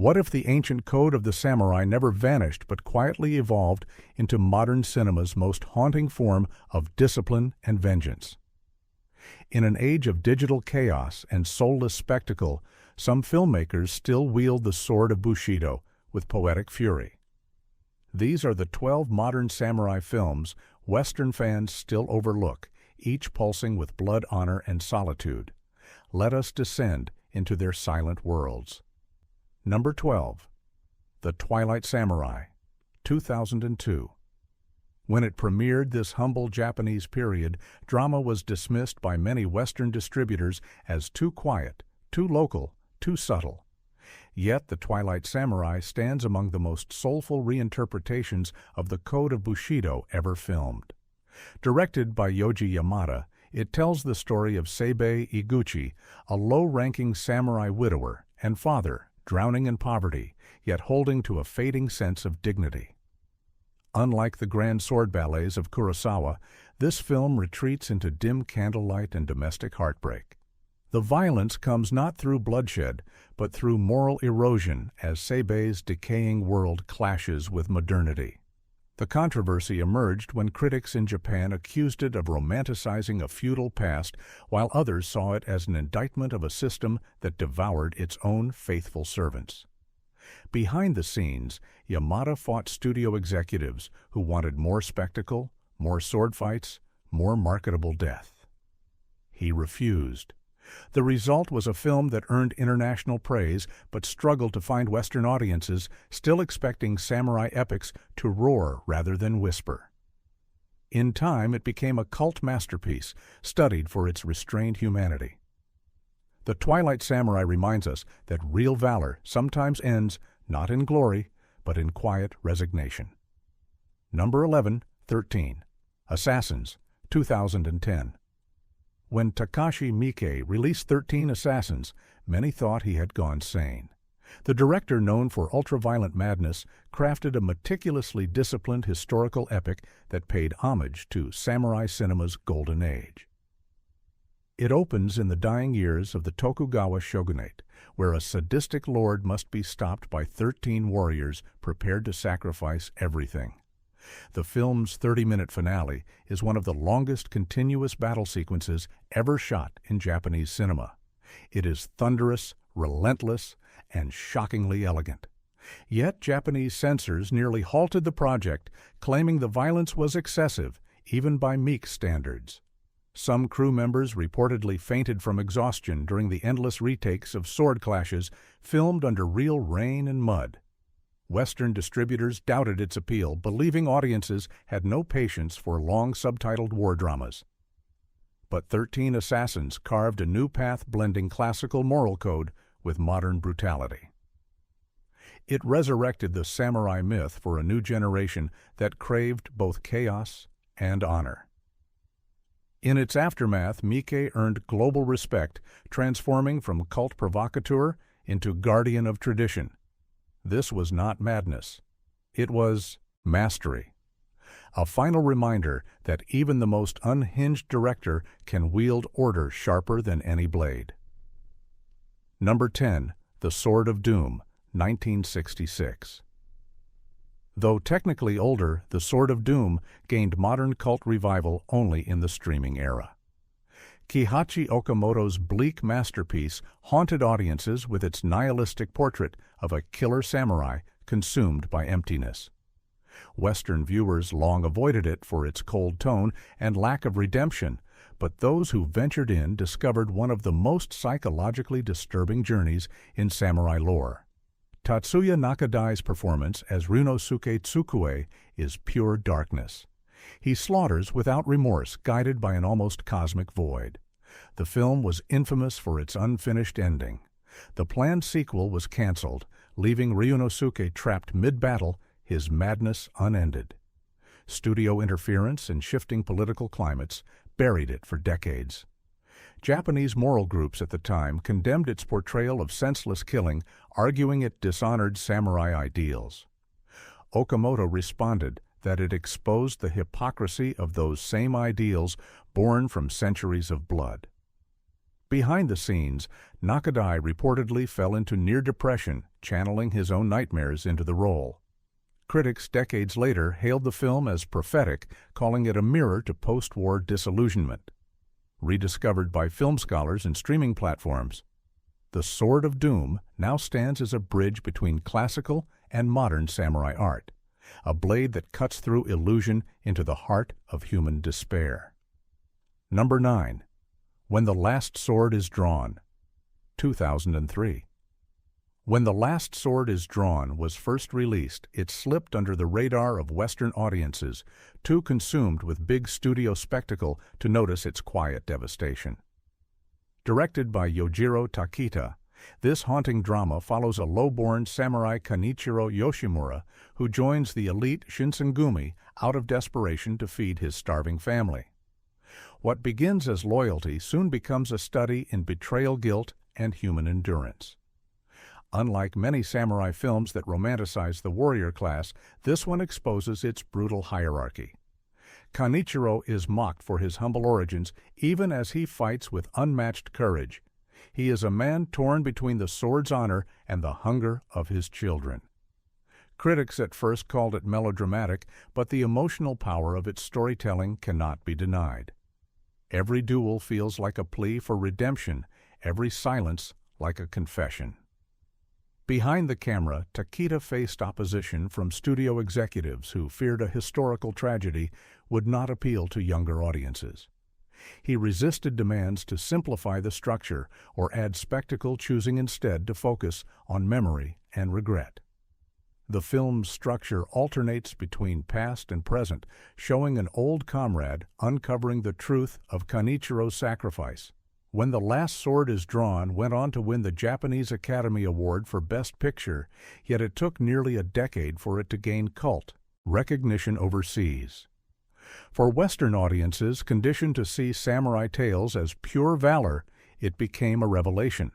What if the ancient code of the samurai never vanished but quietly evolved into modern cinema's most haunting form of discipline and vengeance? In an age of digital chaos and soulless spectacle, some filmmakers still wield the sword of Bushido with poetic fury. These are the 12 modern samurai films Western fans still overlook, each pulsing with blood, honor, and solitude. Let us descend into their silent worlds. Number 12. The Twilight Samurai, 2002. When it premiered, this humble Japanese period drama was dismissed by many Western distributors as too quiet, too local, too subtle. Yet The Twilight Samurai stands among the most soulful reinterpretations of the Code of Bushido ever filmed. Directed by Yoji Yamada, it tells the story of Seibei Iguchi, a low-ranking samurai widower and father, drowning in poverty, yet holding to a fading sense of dignity. Unlike the grand sword ballets of Kurosawa, this film retreats into dim candlelight and domestic heartbreak. The violence comes not through bloodshed, but through moral erosion as Seibei's decaying world clashes with modernity. The controversy emerged when critics in Japan accused it of romanticizing a feudal past, while others saw it as an indictment of a system that devoured its own faithful servants. Behind the scenes, Yamada fought studio executives who wanted more spectacle, more sword fights, more marketable death. He refused. The result was a film that earned international praise but struggled to find Western audiences still expecting samurai epics to roar rather than whisper. In time, it became a cult masterpiece, studied for its restrained humanity. The Twilight Samurai reminds us that real valor sometimes ends not in glory, but in quiet resignation. Number 13. Assassins, 2010. When Takashi Miike released 13 Assassins, many thought he had gone sane. The director, known for ultra-violent madness, crafted a meticulously disciplined historical epic that paid homage to samurai cinema's golden age. It opens in the dying years of the Tokugawa shogunate, where a sadistic lord must be stopped by 13 warriors prepared to sacrifice everything. The film's 30-minute finale is one of the longest continuous battle sequences ever shot in Japanese cinema. It is thunderous, relentless, and shockingly elegant. Yet Japanese censors nearly halted the project, claiming the violence was excessive, even by meek standards. Some crew members reportedly fainted from exhaustion during the endless retakes of sword clashes filmed under real rain and mud. Western distributors doubted its appeal, believing audiences had no patience for long subtitled war dramas. But 13 Assassins carved a new path blending classical moral code with modern brutality. It resurrected the samurai myth for a new generation that craved both chaos and honor. In its aftermath, Miike earned global respect, transforming from cult provocateur into guardian of tradition. This was not madness. It was mastery. A final reminder that even the most unhinged director can wield order sharper than any blade. Number 10. The Sword of Doom, 1966. Though technically older, The Sword of Doom gained modern cult revival only in the streaming era. Kihachi Okamoto's bleak masterpiece haunted audiences with its nihilistic portrait of a killer samurai consumed by emptiness. Western viewers long avoided it for its cold tone and lack of redemption, but those who ventured in discovered one of the most psychologically disturbing journeys in samurai lore. Tatsuya Nakadai's performance as Ryunosuke Tsukue is pure darkness. He slaughters without remorse, guided by an almost cosmic void. The film was infamous for its unfinished ending. The planned sequel was canceled, leaving Ryunosuke trapped mid-battle, his madness unended. Studio interference and shifting political climates buried it for decades. Japanese moral groups at the time condemned its portrayal of senseless killing, arguing it dishonored samurai ideals. Okamoto responded that it exposed the hypocrisy of those same ideals born from centuries of blood. Behind the scenes, Nakadai reportedly fell into near depression, channeling his own nightmares into the role. Critics decades later hailed the film as prophetic, calling it a mirror to post-war disillusionment. Rediscovered by film scholars and streaming platforms, The Sword of Doom now stands as a bridge between classical and modern samurai art, a blade that cuts through illusion into the heart of human despair. Number 9. When the Last Sword is Drawn, 2003. When the Last Sword is Drawn was first released, it slipped under the radar of Western audiences, too consumed with big studio spectacle to notice its quiet devastation. Directed by Yojiro Takita, this haunting drama follows a low-born samurai Kanichiro Yoshimura who joins the elite Shinsengumi out of desperation to feed his starving family. What begins as loyalty soon becomes a study in betrayal guilt and human endurance. Unlike many samurai films that romanticize the warrior class, this one exposes its brutal hierarchy. Kanichiro is mocked for his humble origins even as he fights with unmatched courage. He is a man torn between the sword's honor and the hunger of his children. Critics at first called it melodramatic, but the emotional power of its storytelling cannot be denied. Every duel feels like a plea for redemption, every silence like a confession. Behind the camera, Takita faced opposition from studio executives who feared a historical tragedy would not appeal to younger audiences. He resisted demands to simplify the structure or add spectacle, choosing instead to focus on memory and regret. The film's structure alternates between past and present, showing an old comrade uncovering the truth of Kanichiro's sacrifice. When the Last Sword is Drawn went on to win the Japanese Academy Award for Best Picture, yet it took nearly a decade for it to gain cult recognition overseas. For Western audiences conditioned to see samurai tales as pure valor, it became a revelation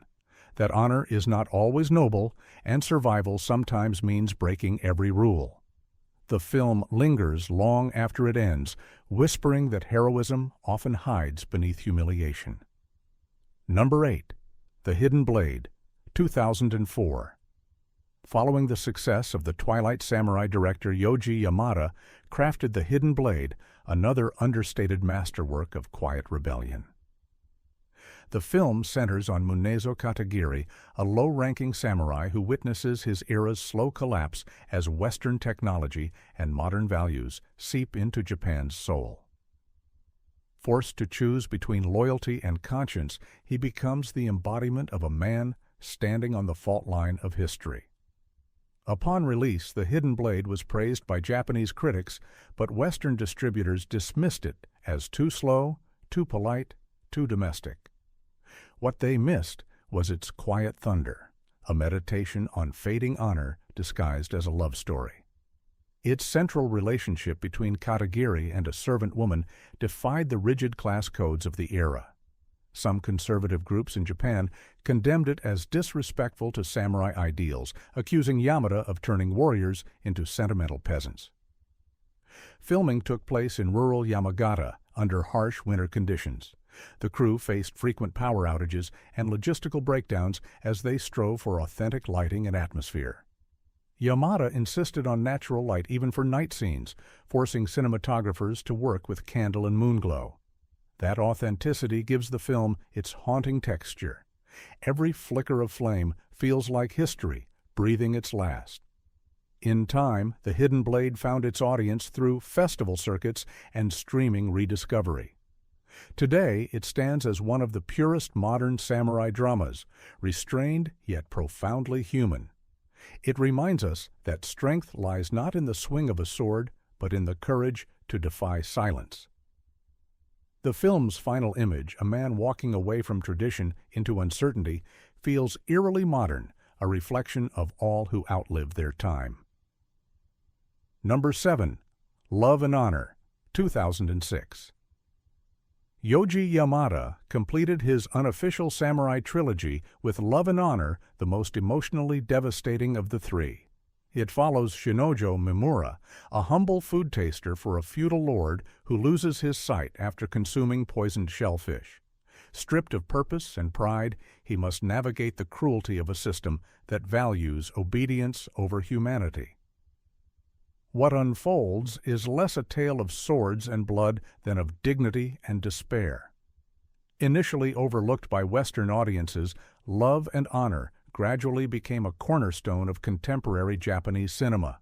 that honor is not always noble and survival sometimes means breaking every rule. The film lingers long after it ends, whispering that heroism often hides beneath humiliation. Number 8. The Hidden Blade, 2004. Following the success of the Twilight Samurai director Yoji Yamada crafted The Hidden Blade, another understated masterwork of quiet rebellion. The film centers on Munezo Katagiri, a low-ranking samurai who witnesses his era's slow collapse as Western technology and modern values seep into Japan's soul. Forced to choose between loyalty and conscience, he becomes the embodiment of a man standing on the fault line of history. Upon release, The Hidden Blade was praised by Japanese critics, but Western distributors dismissed it as too slow, too polite, too domestic. What they missed was its quiet thunder, a meditation on fading honor disguised as a love story. Its central relationship between Katagiri and a servant woman defied the rigid class codes of the era. Some conservative groups in Japan condemned it as disrespectful to samurai ideals, accusing Yamada of turning warriors into sentimental peasants. Filming took place in rural Yamagata under harsh winter conditions. The crew faced frequent power outages and logistical breakdowns as they strove for authentic lighting and atmosphere. Yamada insisted on natural light even for night scenes, forcing cinematographers to work with candle and moonglow. That authenticity gives the film its haunting texture. Every flicker of flame feels like history, breathing its last. In time, The Hidden Blade found its audience through festival circuits and streaming rediscovery. Today, it stands as one of the purest modern samurai dramas, restrained yet profoundly human. It reminds us that strength lies not in the swing of a sword, but in the courage to defy silence. The film's final image, a man walking away from tradition into uncertainty, feels eerily modern, a reflection of all who outlive their time. Number 7. Love and Honor, 2006. Yoji Yamada completed his unofficial samurai trilogy with Love and Honor, the most emotionally devastating of the three. It follows Shinojo Mimura, a humble food taster for a feudal lord who loses his sight after consuming poisoned shellfish. Stripped of purpose and pride, he must navigate the cruelty of a system that values obedience over humanity. What unfolds is less a tale of swords and blood than of dignity and despair. Initially overlooked by Western audiences, Love and Honor gradually became a cornerstone of contemporary Japanese cinema.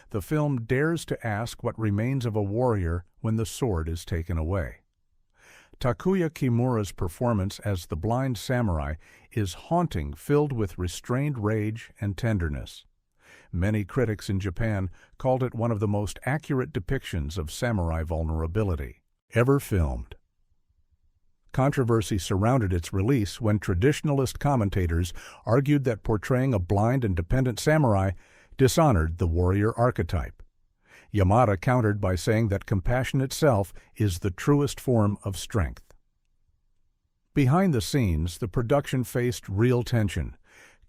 The film dares to ask what remains of a warrior when the sword is taken away. Takuya Kimura's performance as the blind samurai is haunting, filled with restrained rage and tenderness. Many critics in Japan called it one of the most accurate depictions of samurai vulnerability ever filmed. Controversy surrounded its release when traditionalist commentators argued that portraying a blind and dependent samurai dishonored the warrior archetype. Yamada countered by saying that compassion itself is the truest form of strength. Behind the scenes, the production faced real tension.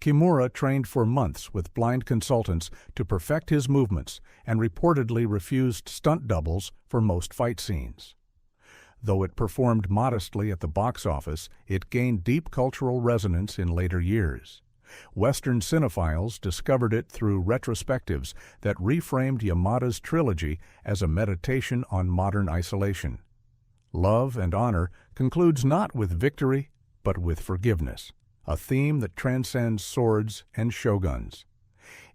Kimura trained for months with blind consultants to perfect his movements and reportedly refused stunt doubles for most fight scenes. Though it performed modestly at the box office, it gained deep cultural resonance in later years. Western cinephiles discovered it through retrospectives that reframed Yamada's trilogy as a meditation on modern isolation. Love and Honor concludes not with victory, but with forgiveness, a theme that transcends swords and shoguns.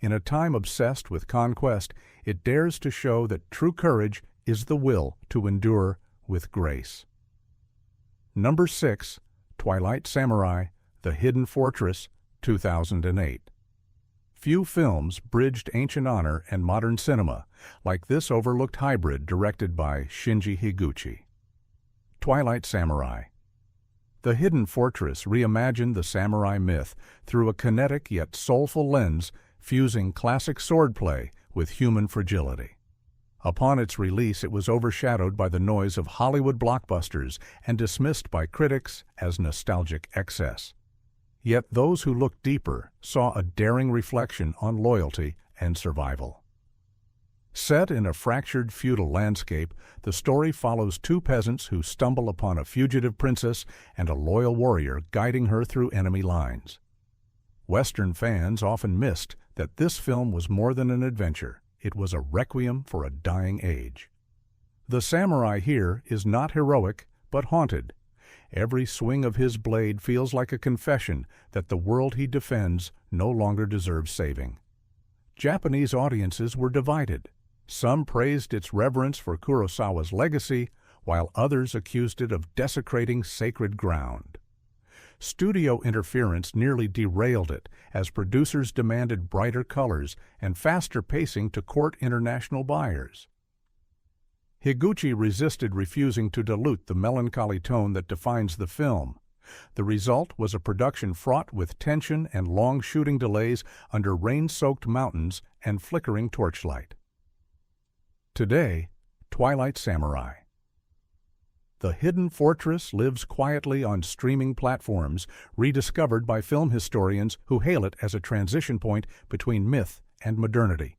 In a time obsessed with conquest, it dares to show that true courage is the will to endure with grace. Number 6, Twilight Samurai, The Hidden Fortress, 2008. Few films bridged ancient honor and modern cinema like this overlooked hybrid directed by Shinji Higuchi. Twilight Samurai. The Hidden Fortress reimagined the samurai myth through a kinetic yet soulful lens, fusing classic swordplay with human fragility. Upon its release, it was overshadowed by the noise of Hollywood blockbusters and dismissed by critics as nostalgic excess. Yet those who looked deeper saw a daring reflection on loyalty and survival. Set in a fractured feudal landscape, the story follows two peasants who stumble upon a fugitive princess and a loyal warrior guiding her through enemy lines. Western fans often missed that this film was more than an adventure. It was a requiem for a dying age. The samurai here is not heroic, but haunted. Every swing of his blade feels like a confession that the world he defends no longer deserves saving. Japanese audiences were divided. Some praised its reverence for Kurosawa's legacy, while others accused it of desecrating sacred ground. Studio interference nearly derailed it as producers demanded brighter colors and faster pacing to court international buyers. Higuchi resisted refusing to dilute the melancholy tone that defines the film. The result was a production fraught with tension and long shooting delays under rain-soaked mountains and flickering torchlight. Today, Twilight Samurai. The Hidden Fortress lives quietly on streaming platforms, rediscovered by film historians who hail it as a transition point between myth and modernity.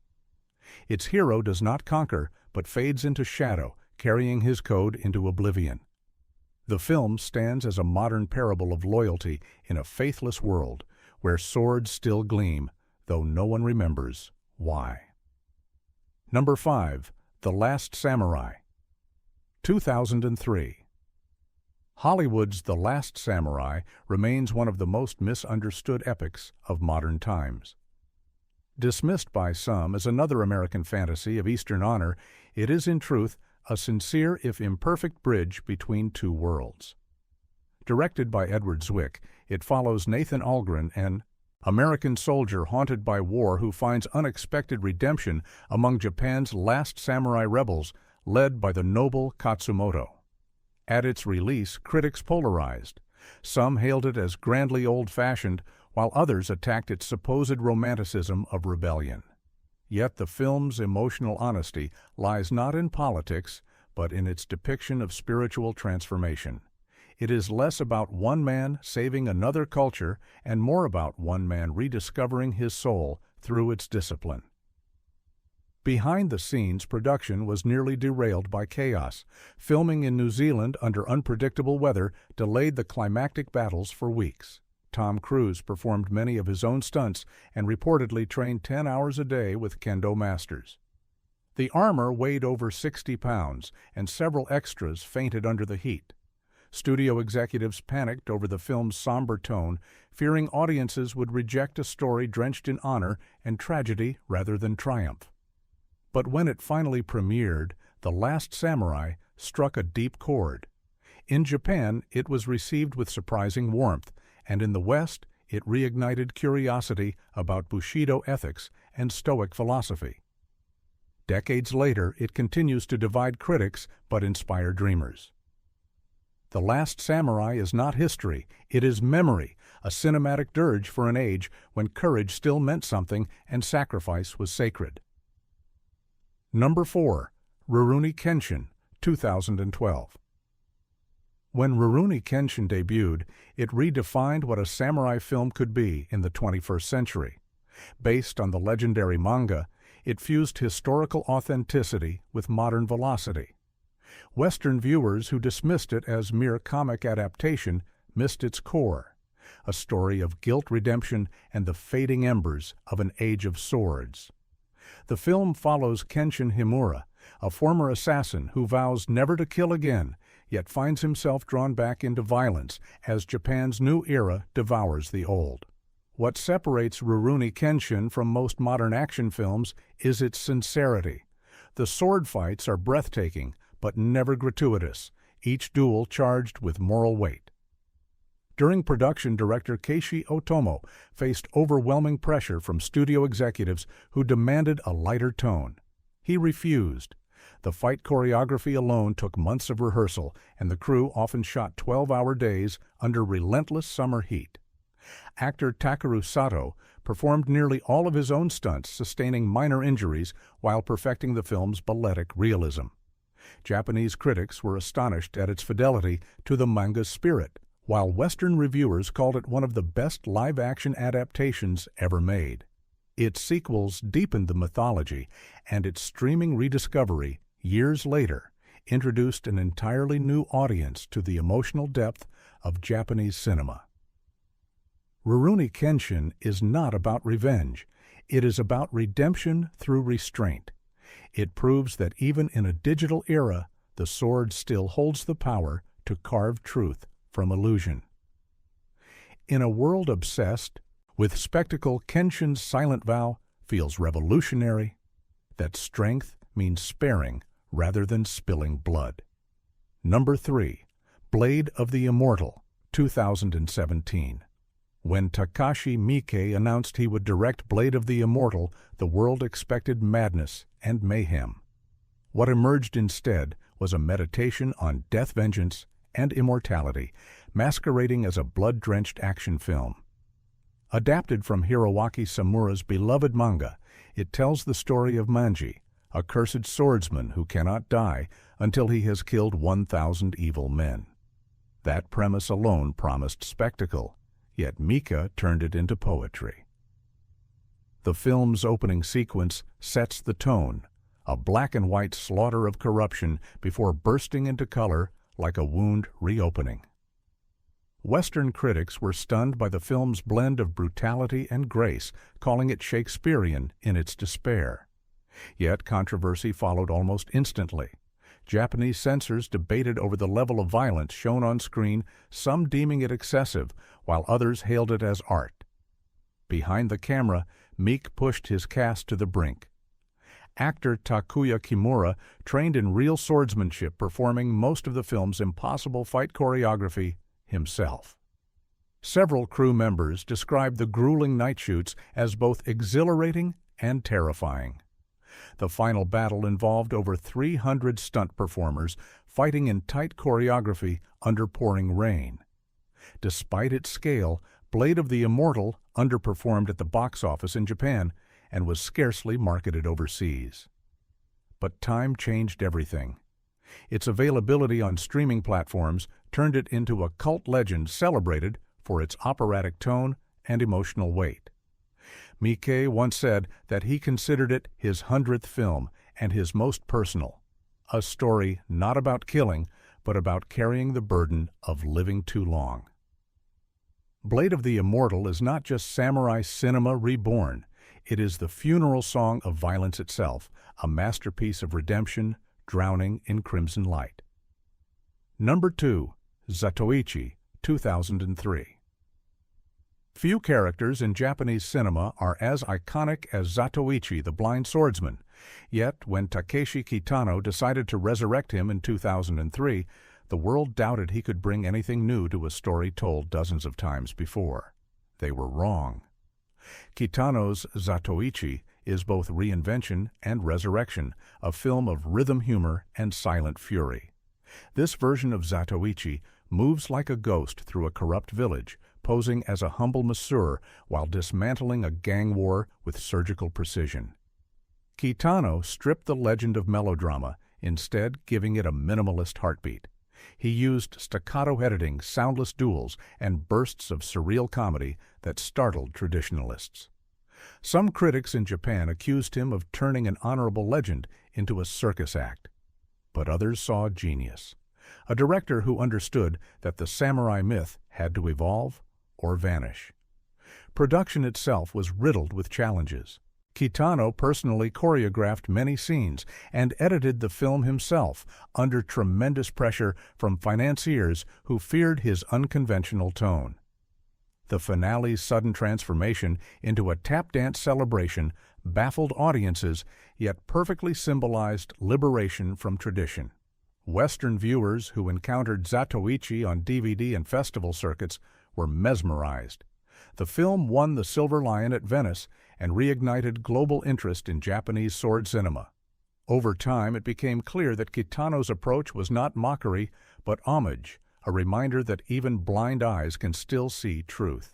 Its hero does not conquer, but fades into shadow, carrying his code into oblivion. The film stands as a modern parable of loyalty in a faithless world, where swords still gleam, though no one remembers why. Number 5, The Last Samurai, 2003. Hollywood's The Last Samurai remains one of the most misunderstood epics of modern times. Dismissed by some as another American fantasy of Eastern honor, it is in truth a sincere if imperfect bridge between two worlds. Directed by Edward Zwick, it follows Nathan Algren, an American soldier haunted by war who finds unexpected redemption among Japan's last samurai rebels, led by the noble Katsumoto. At its release, critics polarized. Some hailed it as grandly old-fashioned, while others attacked its supposed romanticism of rebellion. Yet the film's emotional honesty lies not in politics, but in its depiction of spiritual transformation. It is less about one man saving another culture and more about one man rediscovering his soul through its discipline. Behind the scenes, production was nearly derailed by chaos. Filming in New Zealand under unpredictable weather delayed the climactic battles for weeks. Tom Cruise performed many of his own stunts and reportedly trained 10 hours a day with kendo masters. The armor weighed over 60 pounds, and several extras fainted under the heat. Studio executives panicked over the film's somber tone, fearing audiences would reject a story drenched in honor and tragedy rather than triumph. But when it finally premiered, The Last Samurai struck a deep chord. In Japan, it was received with surprising warmth, and in the West, it reignited curiosity about Bushido ethics and Stoic philosophy. Decades later, it continues to divide critics but inspire dreamers. The Last Samurai is not history, it is memory, a cinematic dirge for an age when courage still meant something and sacrifice was sacred. Number 4. Rurouni Kenshin, 2012. When Rurouni Kenshin debuted, it redefined what a samurai film could be in the 21st century. Based on the legendary manga, it fused historical authenticity with modern velocity. Western viewers who dismissed it as mere comic adaptation missed its core, a story of guilt redemption and the fading embers of an age of swords. The film follows Kenshin Himura, a former assassin who vows never to kill again, yet finds himself drawn back into violence as Japan's new era devours the old. What separates Rurouni Kenshin from most modern action films is its sincerity. The sword fights are breathtaking, but never gratuitous, each duel charged with moral weight. During production, director Keiichi Otomo faced overwhelming pressure from studio executives who demanded a lighter tone. He refused. The fight choreography alone took months of rehearsal, and the crew often shot 12-hour days under relentless summer heat. Actor Takeru Sato performed nearly all of his own stunts, sustaining minor injuries while perfecting the film's balletic realism. Japanese critics were astonished at its fidelity to the manga's spirit, while Western reviewers called it one of the best live-action adaptations ever made. Its sequels deepened the mythology, and its streaming rediscovery, years later, introduced an entirely new audience to the emotional depth of Japanese cinema. Rurouni Kenshin is not about revenge. It is about redemption through restraint. It proves that even in a digital era, the sword still holds the power to carve truth from illusion. In a world obsessed with spectacle, Kenshin's silent vow feels revolutionary, that strength means sparing rather than spilling blood. Number 3. Blade of the Immortal, 2017. When Takashi Miike announced he would direct Blade of the Immortal, the world expected madness and mayhem. What emerged instead was a meditation on death, vengeance, and immortality, masquerading as a blood-drenched action film. Adapted from Hiroaki Samura's beloved manga, it tells the story of Manji, a cursed swordsman who cannot die until he has killed 1,000 evil men. That premise alone promised spectacle, yet Mika turned it into poetry. The film's opening sequence sets the tone, a black-and-white slaughter of corruption before bursting into color like a wound reopening. Western critics were stunned by the film's blend of brutality and grace, calling it Shakespearean in its despair. Yet controversy followed almost instantly. Japanese censors debated over the level of violence shown on screen, some deeming it excessive, while others hailed it as art. Behind the camera, Meek pushed his cast to the brink. Actor Takuya Kimura trained in real swordsmanship, performing most of the film's impossible fight choreography himself. Several crew members described the grueling night shoots as both exhilarating and terrifying. The final battle involved over 300 stunt performers fighting in tight choreography under pouring rain. Despite its scale, Blade of the Immortal underperformed at the box office in Japan and was scarcely marketed overseas. But time changed everything. Its availability on streaming platforms turned it into a cult legend celebrated for its operatic tone and emotional weight. Miike once said that he considered it his 100th film and his most personal, a story not about killing, but about carrying the burden of living too long. Blade of the Immortal is not just samurai cinema reborn. It is the funeral song of violence itself, a masterpiece of redemption drowning in crimson light. Number 2. Zatoichi, 2003. Few characters in Japanese cinema are as iconic as Zatoichi the Blind Swordsman, yet when Takeshi Kitano decided to resurrect him in 2003, the world doubted he could bring anything new to a story told dozens of times before. They were wrong. Kitano's Zatoichi is both reinvention and resurrection, a film of rhythm humor and silent fury. This version of Zatoichi moves like a ghost through a corrupt village, posing as a humble masseur while dismantling a gang war with surgical precision. Kitano stripped the legend of melodrama, instead giving it a minimalist heartbeat. He used staccato editing, soundless duels, and bursts of surreal comedy that startled traditionalists. Some critics in Japan accused him of turning an honorable legend into a circus act. But others saw genius, a director who understood that the samurai myth had to evolve or vanish. Production itself was riddled with challenges. Kitano personally choreographed many scenes and edited the film himself under tremendous pressure from financiers who feared his unconventional tone. The finale's sudden transformation into a tap dance celebration baffled audiences, yet perfectly symbolized liberation from tradition. Western viewers who encountered Zatoichi on DVD and festival circuits were mesmerized. The film won the Silver Lion at Venice and reignited global interest in Japanese sword cinema. Over time, it became clear that Kitano's approach was not mockery, but homage, a reminder that even blind eyes can still see truth.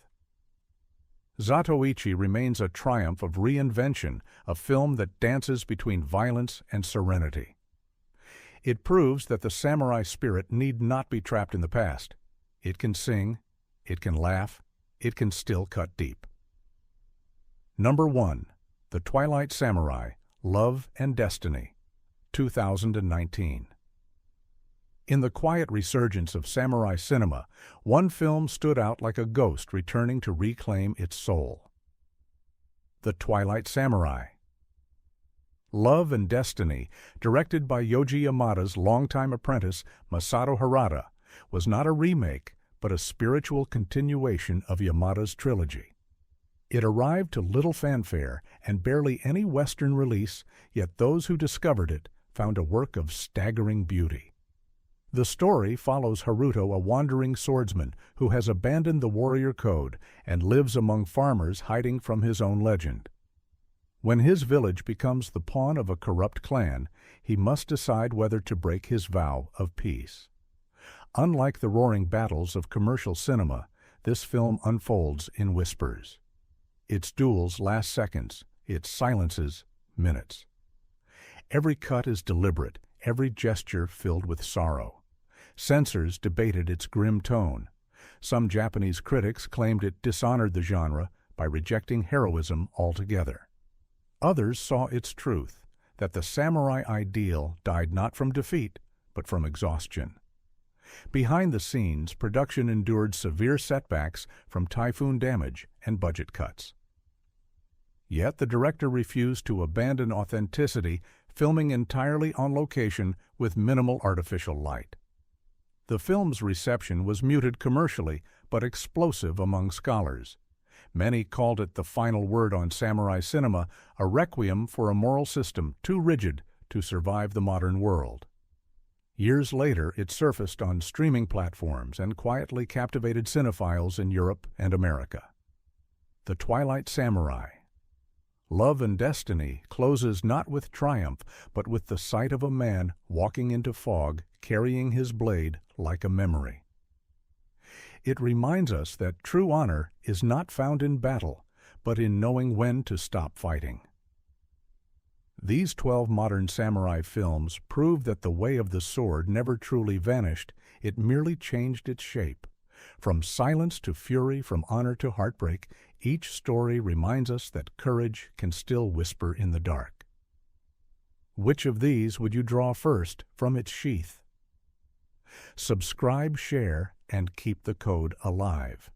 Zatoichi remains a triumph of reinvention, a film that dances between violence and serenity. It proves that the samurai spirit need not be trapped in the past. It can sing, it can laugh, it can still cut deep. Number 1. The Twilight Samurai, Love and Destiny, 2019. In the quiet resurgence of samurai cinema, one film stood out like a ghost returning to reclaim its soul. The Twilight Samurai. Love and Destiny, directed by Yoji Yamada's longtime apprentice Masato Harada, was not a remake, but a spiritual continuation of Yamada's trilogy. It arrived to little fanfare and barely any Western release, yet those who discovered it found a work of staggering beauty. The story follows Haruto, a wandering swordsman who has abandoned the warrior code and lives among farmers hiding from his own legend. When his village becomes the pawn of a corrupt clan, he must decide whether to break his vow of peace. Unlike the roaring battles of commercial cinema, this film unfolds in whispers. Its duels last seconds, its silences minutes. Every cut is deliberate, every gesture filled with sorrow. Censors debated its grim tone. Some Japanese critics claimed it dishonored the genre by rejecting heroism altogether. Others saw its truth, that the samurai ideal died not from defeat, but from exhaustion. Behind the scenes, production endured severe setbacks from typhoon damage and budget cuts. Yet the director refused to abandon authenticity, filming entirely on location with minimal artificial light. The film's reception was muted commercially, but explosive among scholars. Many called it the final word on samurai cinema, a requiem for a moral system too rigid to survive the modern world. Years later, it surfaced on streaming platforms and quietly captivated cinephiles in Europe and America. The Twilight Samurai. Love and Destiny closes not with triumph, but with the sight of a man walking into fog, carrying his blade like a memory. It reminds us that true honor is not found in battle, but in knowing when to stop fighting. These 12 modern samurai films prove that the way of the sword never truly vanished, it merely changed its shape. From silence to fury, from honor to heartbreak, each story reminds us that courage can still whisper in the dark. Which of these would you draw first from its sheath? Subscribe, share, and keep the code alive.